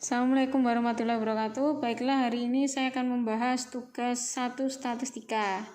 Assalamualaikum warahmatullahi wabarakatuh. Baiklah, hari ini saya akan membahas tugas 1 statistika.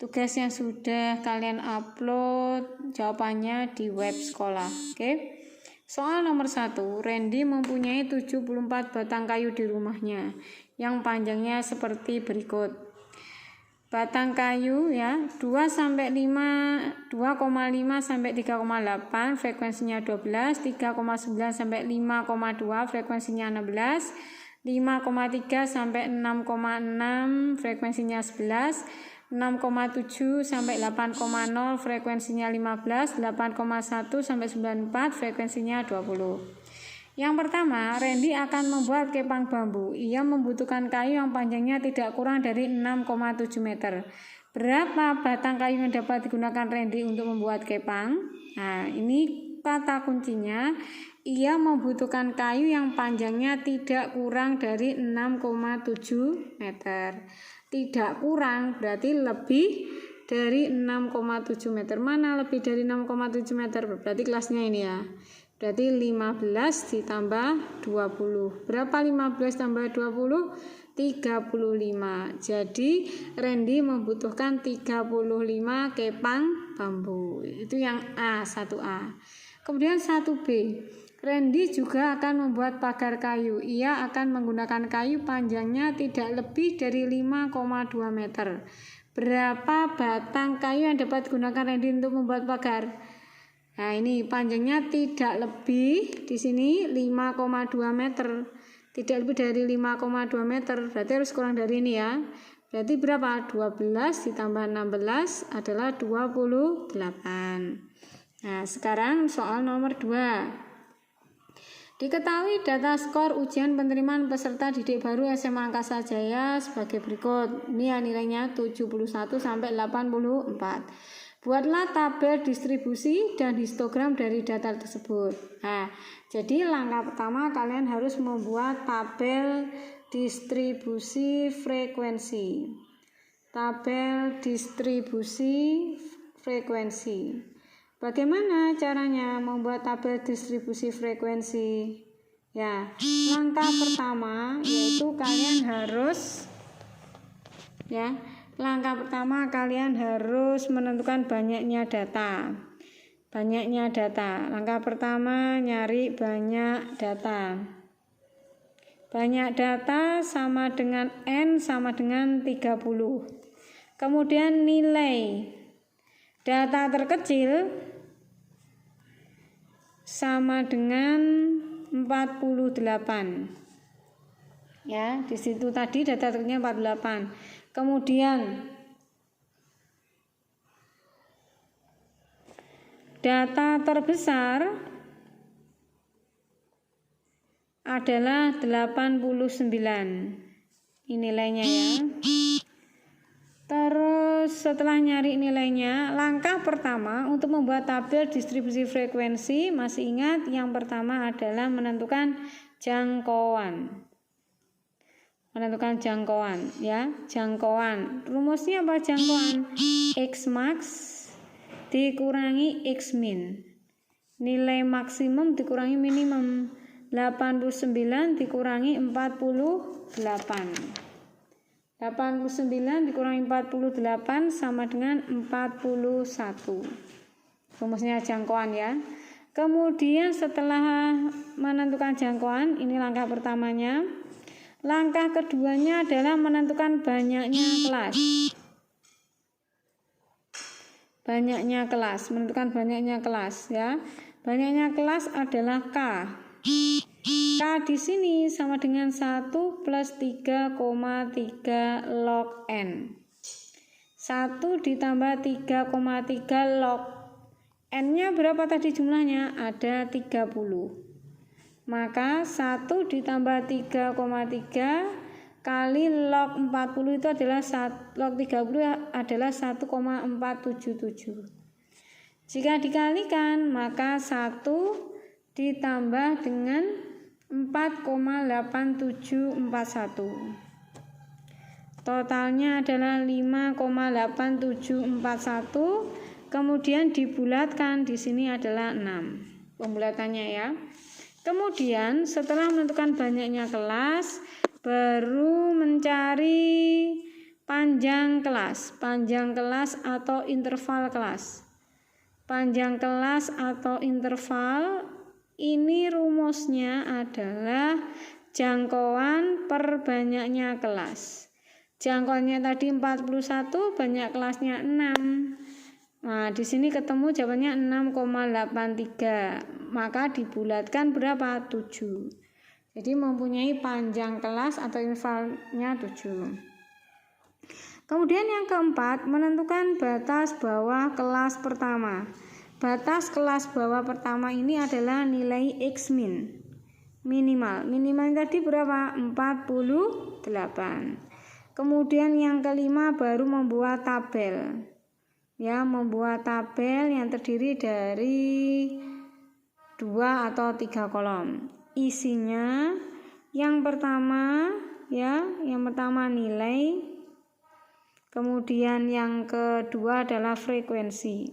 Tugas yang sudah kalian upload jawabannya di web sekolah. Oke. Soal nomor 1, Randy mempunyai 74 batang kayu di rumahnya yang panjangnya seperti berikut. Batang kayu ya 2,5 sampai 3,8, frekuensinya 12, 3,9 sampai 5,2, frekuensinya 16, 5,3 sampai 6,6, frekuensinya 11, 6,7 sampai 8,0, frekuensinya 15, 8,1 sampai 94, frekuensinya 20. Yang pertama, Randy akan membuat kepang bambu. Ia membutuhkan kayu yang panjangnya tidak kurang dari 6,7 meter. Berapa batang kayu yang dapat digunakan Randy untuk membuat kepang? Nah, ini kata kuncinya. Ia membutuhkan kayu yang panjangnya tidak kurang dari 6,7 meter. Tidak kurang berarti lebih dari 6,7 meter. Mana lebih dari 6,7 meter? Berarti kelasnya ini ya. Berarti 15 ditambah 20. Berapa 15 tambah 20? 35. Jadi Randy membutuhkan 35 kepang bambu. Itu yang A, 1A. Kemudian 1B. Randy juga akan membuat pagar kayu. Ia akan menggunakan kayu panjangnya tidak lebih dari 5,2 meter. Berapa batang kayu yang dapat digunakan Randy untuk membuat pagar? Nah, ini panjangnya tidak lebih di sini 5,2 meter. Tidak lebih dari 5,2 meter. Berarti harus kurang dari ini ya. Berarti berapa? 12 ditambah 16 adalah 28. Nah, sekarang soal nomor 2. Diketahui data skor ujian penerimaan peserta didik baru SMA Angkasa Jaya sebagai berikut. Ini ya nilainya 71 sampai 84. Buatlah tabel distribusi dan histogram dari data tersebut. Nah, jadi langkah pertama kalian harus membuat tabel distribusi frekuensi. Tabel distribusi frekuensi. Bagaimana caranya membuat tabel distribusi frekuensi? Ya, langkah pertama yaitu kalian harus langkah pertama kalian harus menentukan banyaknya data. Banyaknya data. Langkah pertama nyari banyak data. Banyak data sama dengan N sama dengan 30. Kemudian nilai data terkecil sama dengan 48. Ya, di situ tadi data terkecilnya 48. Kemudian data terbesar adalah 89. Ini nilainya ya. Terus setelah nyari nilainya, langkah pertama untuk membuat tabel distribusi frekuensi, masih ingat yang pertama adalah menentukan jangkauan. Menentukan jangkauan ya, jangkauan. Rumusnya apa jangkauan? X max dikurangi X min. Nilai maksimum dikurangi minimum. 89 dikurangi 48. 89 dikurangi 48 sama dengan 41. Rumusnya jangkauan ya. Kemudian setelah menentukan jangkauan, ini langkah pertamanya. Langkah keduanya adalah menentukan banyaknya kelas. Banyaknya kelas, menentukan banyaknya kelas ya. Banyaknya kelas adalah K. K di sini sama dengan 1 plus 3,3 log N. 1 ditambah 3,3 log N-nya berapa tadi jumlahnya? Ada 30. Maka 1 ditambah 3,3 kali log 40 itu adalah log 30 adalah 1,477. Jika dikalikan maka 1 ditambah dengan 4,8741. Totalnya adalah 5,8741. Kemudian dibulatkan, di sini adalah 6. Pembulatannya ya. Kemudian setelah menentukan banyaknya kelas, baru mencari panjang kelas atau interval kelas. Panjang kelas atau interval ini rumusnya adalah jangkauan per banyaknya kelas. Jangkauannya tadi 41, banyak kelasnya 6. Nah, di sini ketemu jawabannya 6,83. Maka dibulatkan berapa? 7. Jadi mempunyai panjang kelas atau intervalnya 7. Kemudian yang keempat, menentukan batas bawah kelas pertama. Batas kelas bawah pertama ini adalah nilai X minimal. Minimal tadi berapa? 48. Kemudian yang kelima baru membuat tabel. Membuat tabel yang terdiri dari 2 atau 3 kolom. Isinya yang pertama nilai, kemudian yang kedua adalah frekuensi.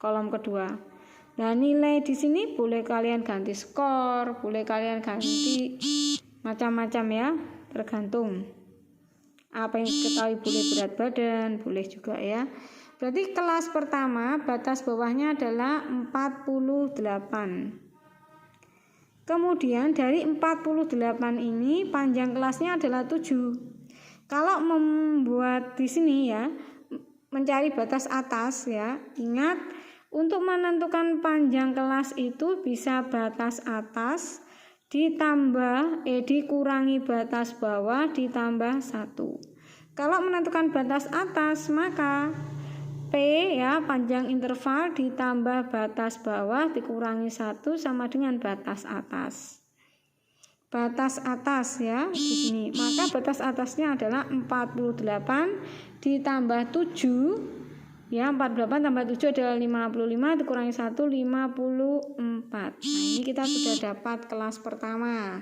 Kolom kedua. Nah, nilai di sini boleh kalian ganti skor, boleh kalian ganti macam-macam ya, tergantung apa yang diketahui, boleh berat badan, boleh juga ya. Berarti kelas pertama batas bawahnya adalah 48. Kemudian dari 48 ini panjang kelasnya adalah 7. Kalau membuat di sini ya, mencari batas atas ya, ingat untuk menentukan panjang kelas itu bisa batas atas dikurangi batas bawah ditambah 1. Kalau menentukan batas atas maka P panjang interval ditambah batas bawah dikurangi 1 sama dengan batas atas. Batas atas ya di sini. Maka batas atasnya adalah 48 ditambah 7. 48 tambah 7 adalah 55 dikurangi 1 54. Nah, ini kita sudah dapat kelas pertama.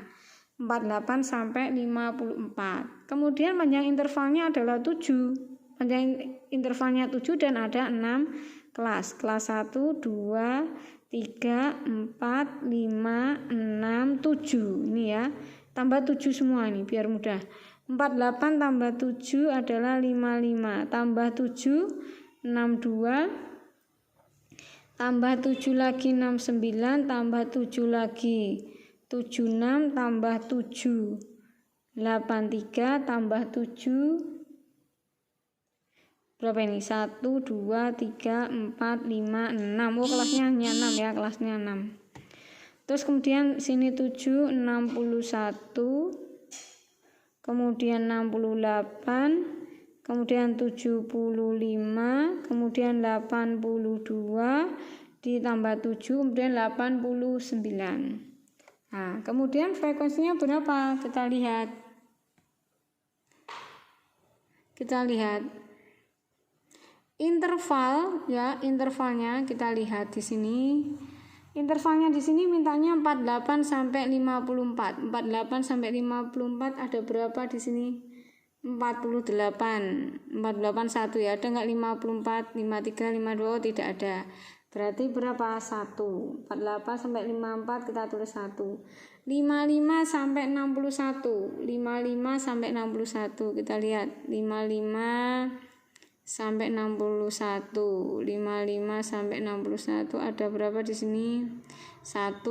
48 sampai 54. Kemudian panjang intervalnya adalah 7. Panjang intervalnya 7 dan ada 6 kelas. Kelas 1, 2, 3, 4, 5, 6, 7. Ini ya. Tambah 7 semua ini biar mudah. 48 tambah 7 adalah 55. Tambah 7 62. Tambah 7 lagi 69. Tambah 7 lagi 76. Tambah 7 83. Tambah 7 berapa ini? 1, 2, 3, 4, 5, 6. Oh, kelasnya hanya 6 ya, kelasnya 6. Terus kemudian sini 7, 61. Kemudian 68. Kemudian 75. Kemudian 82. Ditambah 7, kemudian 89. Nah, kemudian frekuensinya berapa? Kita lihat. Interval ya, intervalnya kita lihat di sini. Intervalnya di sini mintanya 48 sampai 54. 48 sampai 54 ada berapa di sini? 48. 48 1 ya, ada enggak 54, 53, 52? Tidak ada. Berarti berapa? 1. 48 sampai 54 kita tulis 1. 55 sampai 61. 55 sampai 61 kita lihat. 55 sampai 61. 55 sampai 61 ada berapa di sini? 1.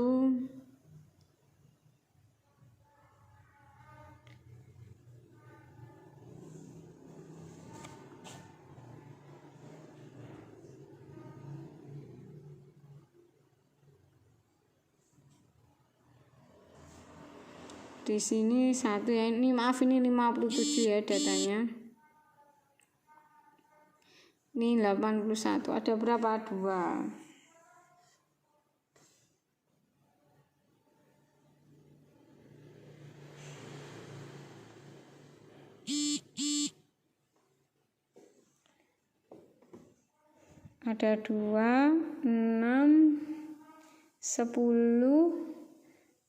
Di sini 1 ya. Ini maaf, ini 57 ya datanya. Ini 81. Ada berapa? 2. Ada 2, 6, 10,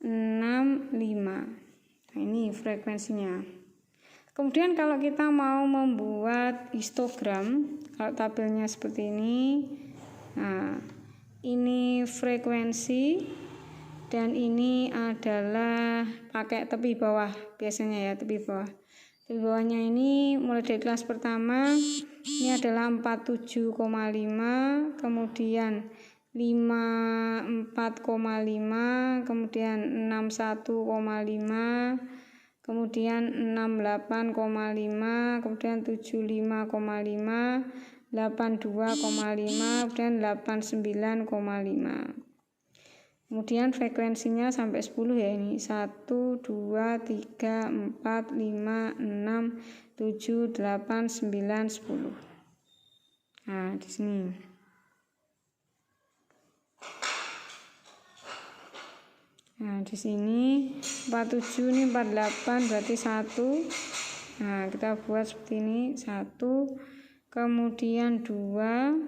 6, 5. Nah, ini frekuensinya. Kemudian kalau kita mau membuat histogram, kalau tabelnya seperti ini, nah ini frekuensi, dan ini adalah pakai tepi bawah biasanya ya, tepi bawah. Tepi bawahnya ini mulai dari kelas pertama ini adalah 47,5, kemudian 54,5, kemudian 61,5, kemudian 68,5, kemudian 75,5, 82,5, kemudian 89,5. Kemudian frekuensinya sampai 10 ya, ini 1, 2, 3, 4, 5, 6, 7, 8, 9, 10. Nah, di sini. Nah, di sini 47 ini 48 berarti 1. Nah, kita buat seperti ini, 1, kemudian 2.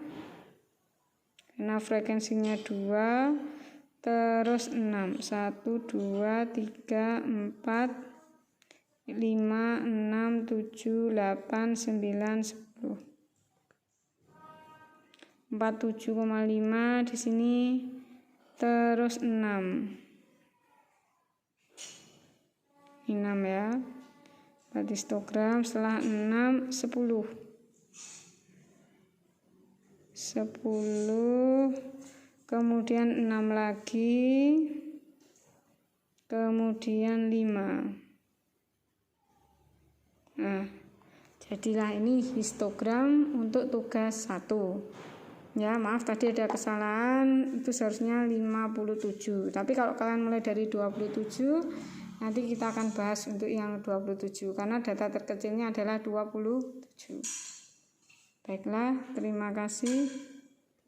Karena frekuensinya 2. Terus 6, 1, 2, 3, 4, 5, 6, 7, 8, 9, 10. 47,5 di sini, terus 6. Ini 6 ya. Berarti histogram setelah 6, 10. 10. Kemudian 6 lagi, kemudian 5. Nah, jadilah ini histogram untuk tugas 1. Ya, maaf tadi ada kesalahan, itu seharusnya 57. Tapi kalau kalian mulai dari 27, nanti kita akan bahas untuk yang 27 karena data terkecilnya adalah 27. Baiklah, terima kasih.